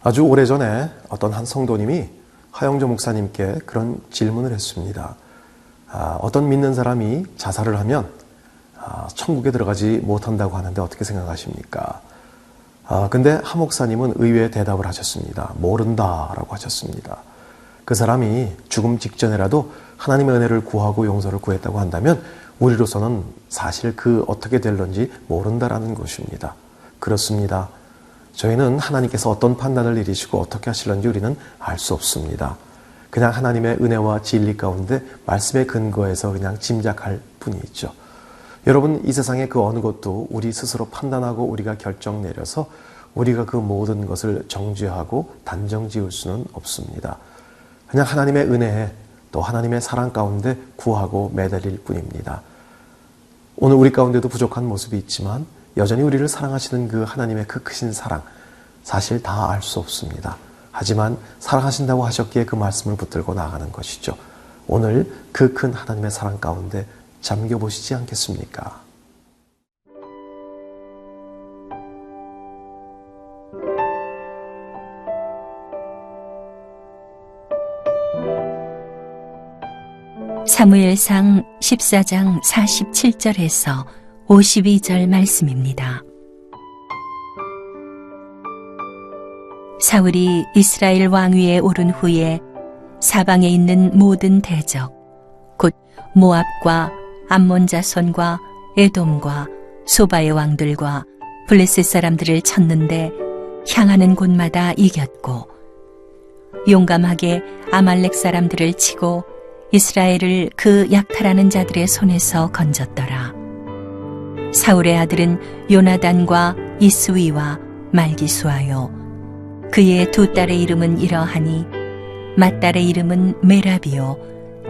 아주 오래전에 어떤 한 성도님이 하영조 목사님께 그런 질문을 했습니다. 어떤 믿는 사람이 자살을 하면 천국에 들어가지 못한다고 하는데 어떻게 생각하십니까? 근데 하 목사님은 의외의 대답을 하셨습니다. 모른다라고 하셨습니다. 그 사람이 죽음 직전에라도 하나님의 은혜를 구하고 용서를 구했다고 한다면 우리로서는 사실 그 어떻게 될런지 모른다라는 것입니다. 그렇습니다. 저희는 하나님께서 어떤 판단을 내리시고 어떻게 하실런지 우리는 알 수 없습니다. 그냥 하나님의 은혜와 진리 가운데 말씀에 근거해서 그냥 짐작할 뿐이죠. 여러분, 이 세상의 그 어느 것도 우리 스스로 판단하고 우리가 결정 내려서 우리가 그 모든 것을 정죄하고 단정 지을 수는 없습니다. 그냥 하나님의 은혜에 또 하나님의 사랑 가운데 구하고 매달릴 뿐입니다. 오늘 우리 가운데도 부족한 모습이 있지만 여전히 우리를 사랑하시는 그 하나님의 그 크신 사랑, 사실 다 알 수 없습니다. 하지만 사랑하신다고 하셨기에 그 말씀을 붙들고 나아가는 것이죠. 오늘 그 큰 하나님의 사랑 가운데 잠겨보시지 않겠습니까? 사무엘상 14장 47절에서 52절 말씀입니다. 사울이 이스라엘 왕위에 오른 후에 사방에 있는 모든 대적, 곧 모압과 암몬 자손과 에돔과 소바의 왕들과 블레셋 사람들을 쳤는데 향하는 곳마다 이겼고, 용감하게 아말렉 사람들을 치고 이스라엘을 그 약탈하는 자들의 손에서 건졌더라. 사울의 아들은 요나단과 이스위와 말기수아요. 그의 두 딸의 이름은 이러하니 맏딸의 이름은 메라비요,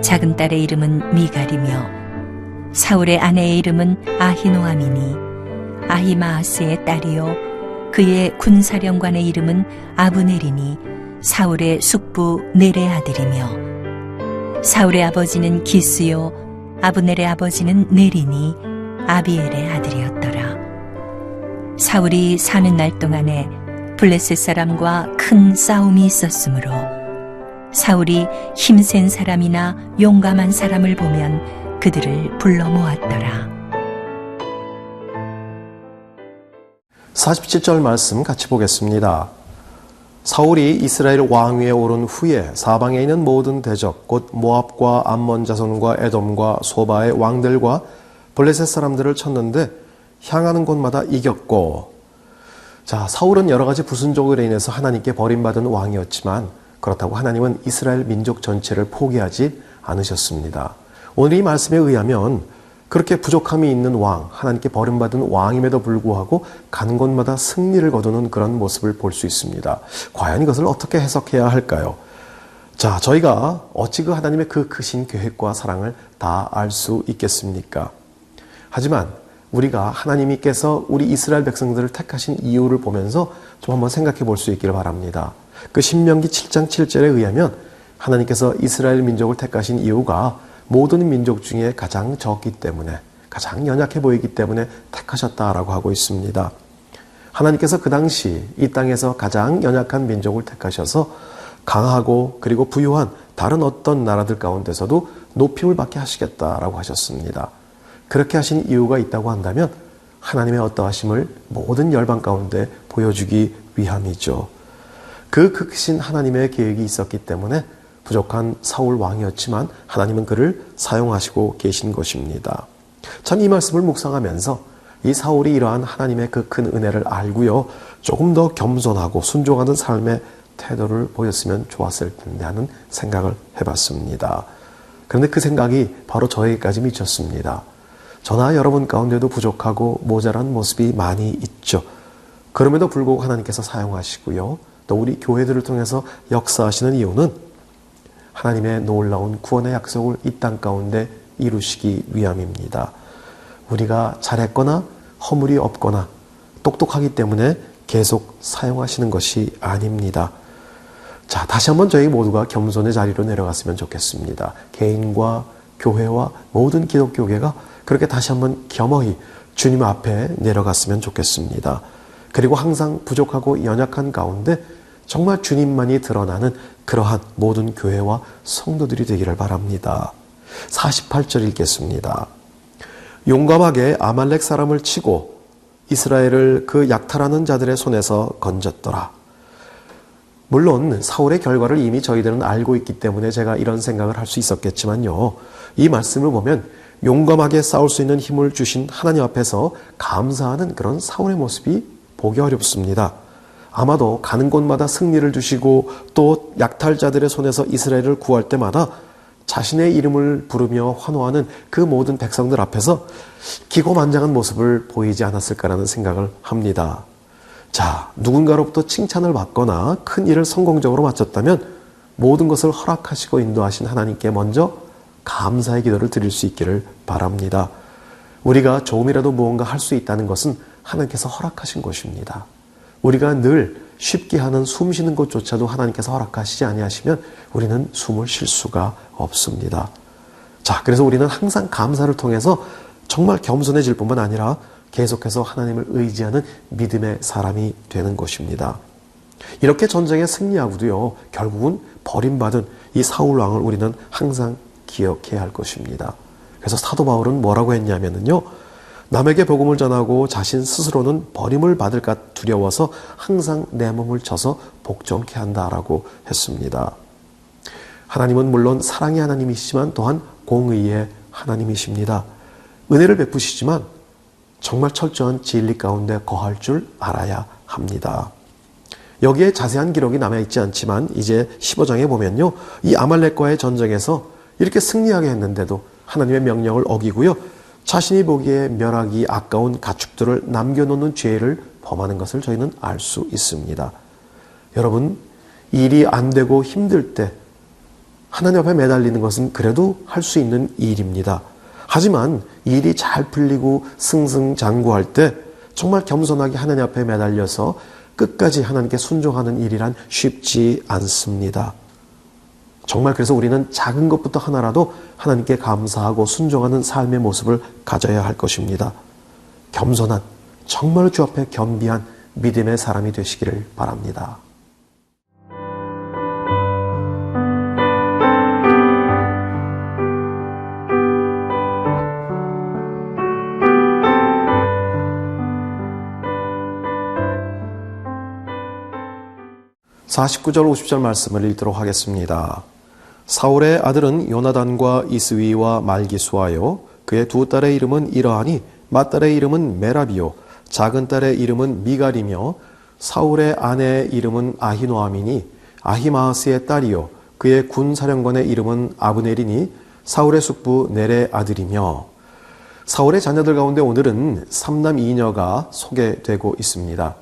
작은 딸의 이름은 미갈이며, 사울의 아내의 이름은 아히노아미니 아히마아스의 딸이요, 그의 군사령관의 이름은 아브넬이니 사울의 숙부 넬의 아들이며, 사울의 아버지는 기스요, 아브넬의 아버지는 넬이니 아비엘의 아들이었더라. 사울이 사는 날 동안에 블레셋 사람과 큰 싸움이 있었으므로 사울이 힘센 사람이나 용감한 사람을 보면 그들을 불러 모았더라. 47절 말씀 같이 보겠습니다. 사울이 이스라엘 왕위에 오른 후에 사방에 있는 모든 대적, 곧 모압과 암몬 자손과 에돔과 소바의 왕들과 블레셋 사람들을 쳤는데 향하는 곳마다 이겼고, 자, 사울은 여러 가지 불순종으로 인해서 하나님께 버림받은 왕이었지만 그렇다고 하나님은 이스라엘 민족 전체를 포기하지 않으셨습니다. 오늘 이 말씀에 의하면 그렇게 부족함이 있는 왕, 하나님께 버림받은 왕임에도 불구하고 가는 곳마다 승리를 거두는 그런 모습을 볼 수 있습니다. 과연 이것을 어떻게 해석해야 할까요? 자, 저희가 어찌 그 하나님의 그 크신 계획과 사랑을 다 알 수 있겠습니까? 하지만 우리가 하나님께서 우리 이스라엘 백성들을 택하신 이유를 보면서 좀 한번 생각해 볼 수 있기를 바랍니다. 그 신명기 7장 7절에 의하면 하나님께서 이스라엘 민족을 택하신 이유가 모든 민족 중에 가장 적기 때문에, 가장 연약해 보이기 때문에 택하셨다라고 하고 있습니다. 하나님께서 그 당시 이 땅에서 가장 연약한 민족을 택하셔서 강하고 그리고 부유한 다른 어떤 나라들 가운데서도 높임을 받게 하시겠다라고 하셨습니다. 그렇게 하신 이유가 있다고 한다면 하나님의 어떠하심을 모든 열방 가운데 보여주기 위함이죠. 그 크신 하나님의 계획이 있었기 때문에 부족한 사울 왕이었지만 하나님은 그를 사용하시고 계신 것입니다. 참 이 말씀을 묵상하면서 이 사울이 이러한 하나님의 그 큰 은혜를 알고요, 조금 더 겸손하고 순종하는 삶의 태도를 보였으면 좋았을 텐데 하는 생각을 해봤습니다. 그런데 그 생각이 바로 저에게까지 미쳤습니다. 저나 여러분 가운데도 부족하고 모자란 모습이 많이 있죠. 그럼에도 불구하고 하나님께서 사용하시고요. 또 우리 교회들을 통해서 역사하시는 이유는 하나님의 놀라운 구원의 약속을 이 땅 가운데 이루시기 위함입니다. 우리가 잘했거나 허물이 없거나 똑똑하기 때문에 계속 사용하시는 것이 아닙니다. 자, 다시 한번 저희 모두가 겸손의 자리로 내려갔으면 좋겠습니다. 개인과 교회와 모든 기독교계가 그렇게 다시 한번 겸허히 주님 앞에 내려갔으면 좋겠습니다. 그리고 항상 부족하고 연약한 가운데 정말 주님만이 드러나는 그러한 모든 교회와 성도들이 되기를 바랍니다. 48절 읽겠습니다. 용감하게 아말렉 사람을 치고 이스라엘을 그 약탈하는 자들의 손에서 건졌더라. 물론 사울의 결과를 이미 저희들은 알고 있기 때문에 제가 이런 생각을 할 수 있었겠지만요. 이 말씀을 보면 용감하게 싸울 수 있는 힘을 주신 하나님 앞에서 감사하는 그런 사울의 모습이 보기 어렵습니다. 아마도 가는 곳마다 승리를 주시고 또 약탈자들의 손에서 이스라엘을 구할 때마다 자신의 이름을 부르며 환호하는 그 모든 백성들 앞에서 기고만장한 모습을 보이지 않았을까라는 생각을 합니다. 자, 누군가로부터 칭찬을 받거나 큰 일을 성공적으로 마쳤다면 모든 것을 허락하시고 인도하신 하나님께 먼저 감사의 기도를 드릴 수 있기를 바랍니다. 우리가 조금이라도 무언가 할 수 있다는 것은 하나님께서 허락하신 것입니다. 우리가 늘 쉽게 하는 숨 쉬는 것조차도 하나님께서 허락하시지 아니하시면 우리는 숨을 쉴 수가 없습니다. 자, 그래서 우리는 항상 감사를 통해서 정말 겸손해질 뿐만 아니라 계속해서 하나님을 의지하는 믿음의 사람이 되는 것입니다. 이렇게 전쟁에 승리하고도요, 결국은 버림받은 이 사울 왕을 우리는 항상 기억해야 할 것입니다. 그래서 사도 바울은 뭐라고 했냐면요, 남에게 복음을 전하고 자신 스스로는 버림을 받을까 두려워서 항상 내 몸을 쳐서 복종케 한다라고 했습니다. 하나님은 물론 사랑의 하나님이시지만 또한 공의의 하나님이십니다. 은혜를 베푸시지만 정말 철저한 진리 가운데 거할 줄 알아야 합니다. 여기에 자세한 기록이 남아있지 않지만 이제 15장에 보면요, 이 아말렉과의 전쟁에서 이렇게 승리하게 했는데도 하나님의 명령을 어기고요, 자신이 보기에 멸하기 아까운 가축들을 남겨놓는 죄를 범하는 것을 저희는 알 수 있습니다. 여러분, 일이 안 되고 힘들 때 하나님 앞에 매달리는 것은 그래도 할 수 있는 일입니다. 하지만 일이 잘 풀리고 승승장구할 때 정말 겸손하게 하나님 앞에 매달려서 끝까지 하나님께 순종하는 일이란 쉽지 않습니다. 정말 그래서 우리는 작은 것부터 하나라도 하나님께 감사하고 순종하는 삶의 모습을 가져야 할 것입니다. 겸손한, 정말 주 앞에 겸비한 믿음의 사람이 되시기를 바랍니다. (49절) (50절) 말씀을 읽도록 하겠습니다. 사울의 아들은 요나단과 이스위와 말기수하여 그의 두 딸의 이름은 이러하니 맏딸의 이름은 메라비요 작은 딸의 이름은 미갈이며 사울의 아내의 이름은 아히노아미니 아히마아스의 딸이요 그의 군사령관의 이름은 아브넬이니 사울의 숙부 넬의 아들이며. 사울의 자녀들 가운데 오늘은 3남 2녀가 소개되고 있습니다.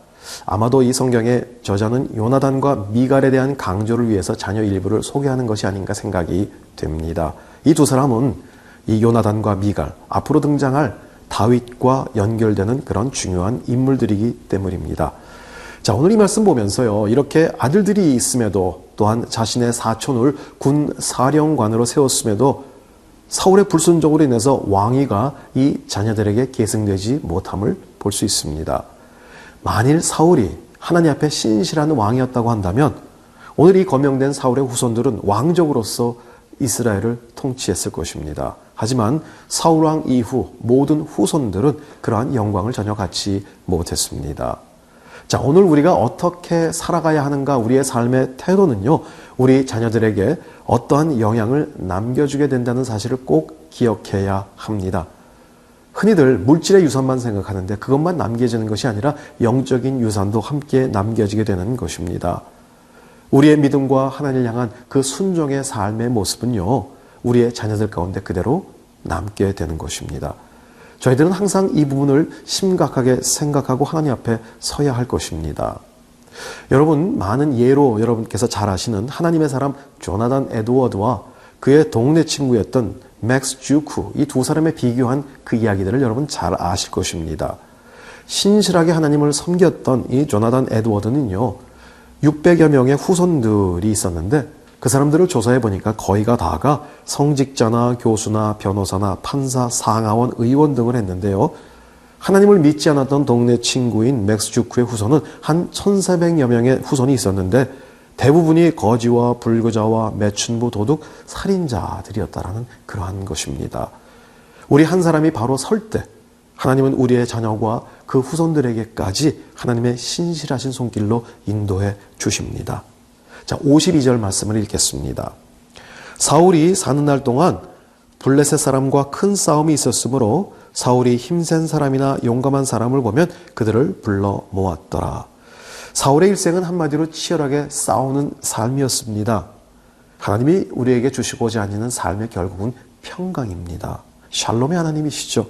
아마도 이 성경의 저자는 요나단과 미갈에 대한 강조를 위해서 자녀 일부를 소개하는 것이 아닌가 생각이 됩니다. 이 두 사람은 이 요나단과 미갈, 앞으로 등장할 다윗과 연결되는 그런 중요한 인물들이기 때문입니다. 자, 오늘 이 말씀 보면서요, 이렇게 아들들이 있음에도 또한 자신의 사촌을 군 사령관으로 세웠음에도 사울의 불순종으로 인해서 왕위가 이 자녀들에게 계승되지 못함을 볼 수 있습니다. 만일 사울이 하나님 앞에 신실한 왕이었다고 한다면 오늘 이 거명된 사울의 후손들은 왕족으로서 이스라엘을 통치했을 것입니다. 하지만 사울 왕 이후 모든 후손들은 그러한 영광을 전혀 갖지 못했습니다. 자, 오늘 우리가 어떻게 살아가야 하는가, 우리의 삶의 태도는요, 우리 자녀들에게 어떠한 영향을 남겨주게 된다는 사실을 꼭 기억해야 합니다. 흔히들 물질의 유산만 생각하는데 그것만 남겨지는 것이 아니라 영적인 유산도 함께 남겨지게 되는 것입니다. 우리의 믿음과 하나님을 향한 그 순종의 삶의 모습은요, 우리의 자녀들 가운데 그대로 남게 되는 것입니다. 저희들은 항상 이 부분을 심각하게 생각하고 하나님 앞에 서야 할 것입니다. 여러분, 많은 예로 여러분께서 잘 아시는 하나님의 사람 조나단 에드워드와 그의 동네 친구였던 맥스 주크, 이 두 사람의 비교한 그 이야기들을 여러분 잘 아실 것입니다. 신실하게 하나님을 섬겼던 이 조나단 에드워드는요, 600여 명의 후손들이 있었는데 그 사람들을 조사해 보니까 거의가 다가 성직자나 교수나 변호사나 판사, 상하원, 의원 등을 했는데요. 하나님을 믿지 않았던 동네 친구인 맥스 주크의 후손은 한 1400여 명의 후손이 있었는데 대부분이 거지와 불구자와 매춘부, 도둑, 살인자들이었다라는 그러한 것입니다. 우리 한 사람이 바로 설 때 하나님은 우리의 자녀와 그 후손들에게까지 하나님의 신실하신 손길로 인도해 주십니다. 자, 52절 말씀을 읽겠습니다. 사울이 사는 날 동안 블레셋 사람과 큰 싸움이 있었으므로 사울이 힘센 사람이나 용감한 사람을 보면 그들을 불러 모았더라. 사울의 일생은 한마디로 치열하게 싸우는 삶이었습니다. 하나님이 우리에게 주시고자 하시는 삶의 결국은 평강입니다. 샬롬의 하나님이시죠.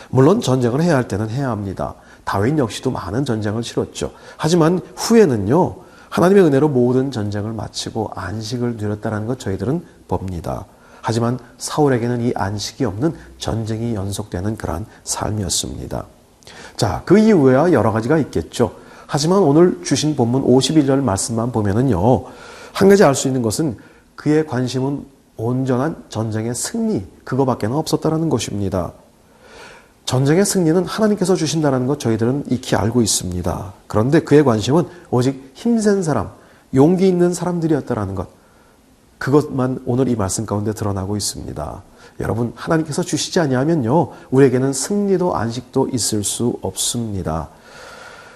물론 전쟁을 해야 할 때는 해야 합니다. 다윗 역시도 많은 전쟁을 치렀죠. 하지만 후에는요, 하나님의 은혜로 모든 전쟁을 마치고 안식을 누렸다는 것 저희들은 봅니다. 하지만 사울에게는 이 안식이 없는 전쟁이 연속되는 그러한 삶이었습니다. 자, 그 이후에야 여러 가지가 있겠죠. 하지만 오늘 주신 본문 52절 말씀만 보면은요, 한 가지 알 수 있는 것은 그의 관심은 온전한 전쟁의 승리, 그거밖에는 없었다는 것입니다. 전쟁의 승리는 하나님께서 주신다는 것 저희들은 익히 알고 있습니다. 그런데 그의 관심은 오직 힘센 사람, 용기 있는 사람들이었다는 것, 그것만 오늘 이 말씀 가운데 드러나고 있습니다. 여러분, 하나님께서 주시지 아니하면요, 우리에게는 승리도 안식도 있을 수 없습니다.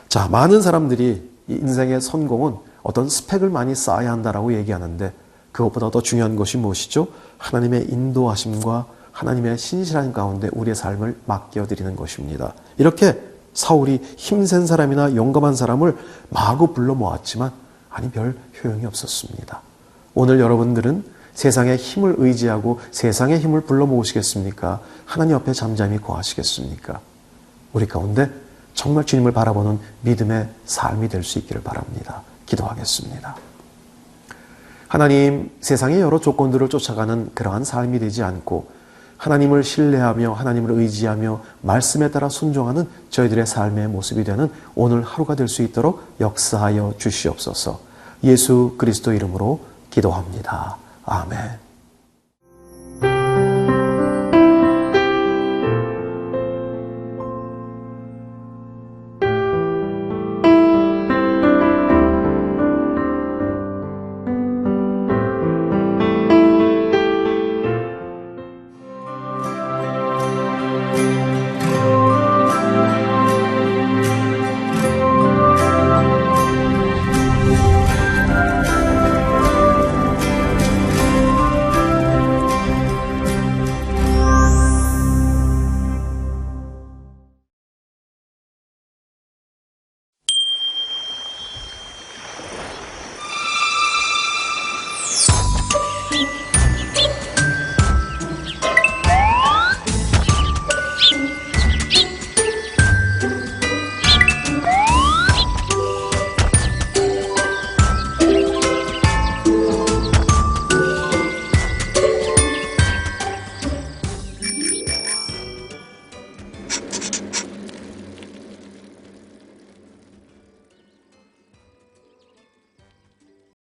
자, 많은 사람들이 이 인생의 성공은 어떤 스펙을 많이 쌓아야 한다라고 얘기하는데 그것보다 더 중요한 것이 무엇이죠? 하나님의 인도하심과 하나님의 신실한 가운데 우리의 삶을 맡겨드리는 것입니다. 이렇게 사울이 힘센 사람이나 용감한 사람을 마구 불러 모았지만 별 효용이 없었습니다. 오늘 여러분들은 세상의 힘을 의지하고 세상의 힘을 불러 모으시겠습니까? 하나님 앞에 잠잠히 구하시겠습니까? 우리 가운데 정말 주님을 바라보는 믿음의 삶이 될 수 있기를 바랍니다. 기도하겠습니다. 하나님, 세상의 여러 조건들을 쫓아가는 그러한 삶이 되지 않고 하나님을 신뢰하며 하나님을 의지하며 말씀에 따라 순종하는 저희들의 삶의 모습이 되는 오늘 하루가 될 수 있도록 역사하여 주시옵소서. 예수 그리스도 이름으로 기도합니다. 아멘.